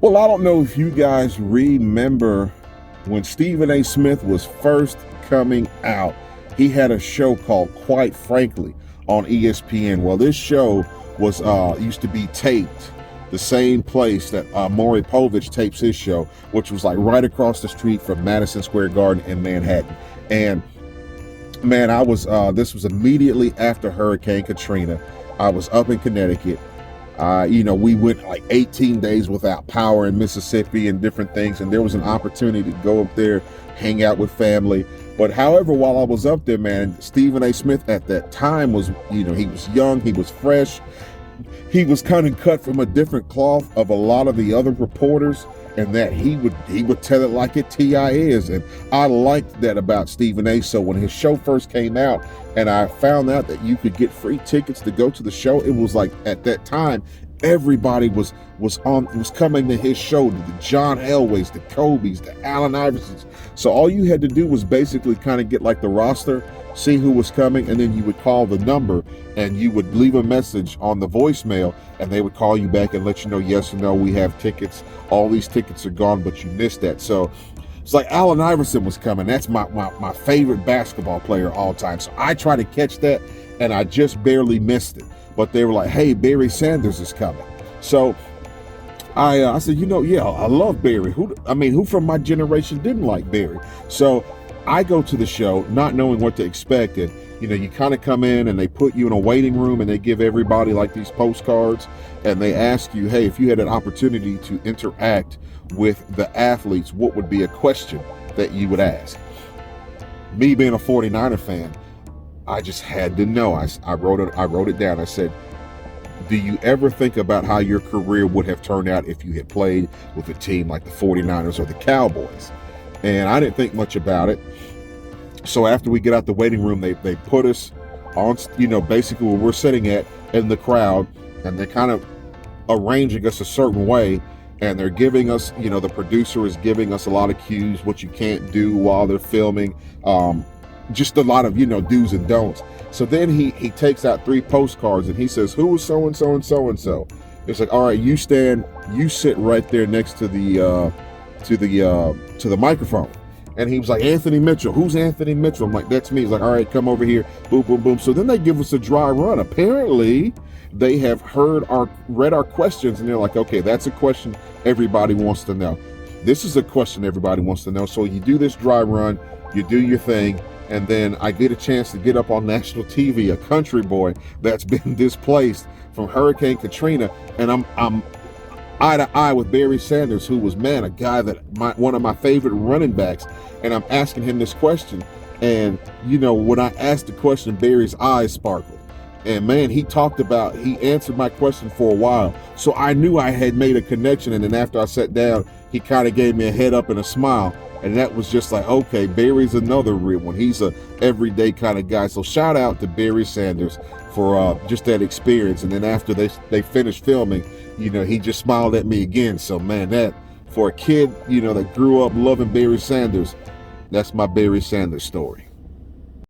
Well, I don't know if you guys remember when Stephen A. Smith was first coming out. He had a show called Quite Frankly on ESPN. Well, this show was used to be taped the same place that Maury Povich tapes his show, which was like right across the street from Madison Square Garden in Manhattan. And man, I was this was immediately after Hurricane Katrina. I was up in Connecticut. We went like 18 days without power in Mississippi and different things, and there was an opportunity to go up there, hang out with family. But however, while I was up there, man, Stephen A. Smith at that time was, he was young, he was fresh, he was kind of cut from a different cloth of a lot of the other reporters, and that he would tell it like it TI is. And I liked that about Stephen A. So when his show first came out and I found out that you could get free tickets to go to the show, it was like at that time everybody was coming to his show, the John Elways, the Kobe's, the Allen Iversons. So all you had to do was basically kind of get like the roster, see who was coming, and then you would call the number and you would leave a message on the voicemail, and they would call you back and let you know yes or no, we have tickets, all these tickets are gone, but you missed that. So it's like Allen Iverson was coming. That's my favorite basketball player all time. So I tried to catch that and I just barely missed it. But they were like, hey, Barry Sanders is coming. So I said, yeah, I love Barry. Who from my generation didn't like Barry? So I go to the show not knowing what to expect. And, you kind of come in and they put you in a waiting room and they give everybody like these postcards and they ask you, hey, if you had an opportunity to interact with the athletes, what would be a question that you would ask? Me being a 49er fan, I just had to know. I wrote it down. I said, do you ever think about how your career would have turned out if you had played with a team like the 49ers or the Cowboys? And I didn't think much about it. So after we get out the waiting room, they put us on, basically where we're sitting at in the crowd, and they're kind of arranging us a certain way. And they're giving us, the producer is giving us a lot of cues, what you can't do while they're filming. Just a lot of, do's and don'ts. So then he takes out 3 postcards and he says, who is so-and-so and so-and-so? It's like, all right, you sit right there next to the microphone. And he was like, Anthony Mitchell. Who's Anthony Mitchell? I'm like, that's me. He's like, all right, come over here. Boom, boom, boom. So then they give us a dry run. Apparently, they have read our questions, and they're like, okay, that's a question everybody wants to know. This is a question everybody wants to know. So you do this dry run, you do your thing, and then I get a chance to get up on national TV, a country boy that's been displaced from Hurricane Katrina, and I'm eye to eye with Barry Sanders, who was, a guy that one of my favorite running backs, and I'm asking him this question. And when I asked the question, Barry's eyes sparkled, and man, he answered my question for a while. So I knew I had made a connection. And then after I sat down, he kind of gave me a head up and a smile, and that was just like, okay, Barry's another real one. He's a everyday kind of guy. So shout out to Barry Sanders for just that experience. And then after they finished filming, he just smiled at me again. So man, that for a kid, that grew up loving Barry Sanders, that's my Barry Sanders story.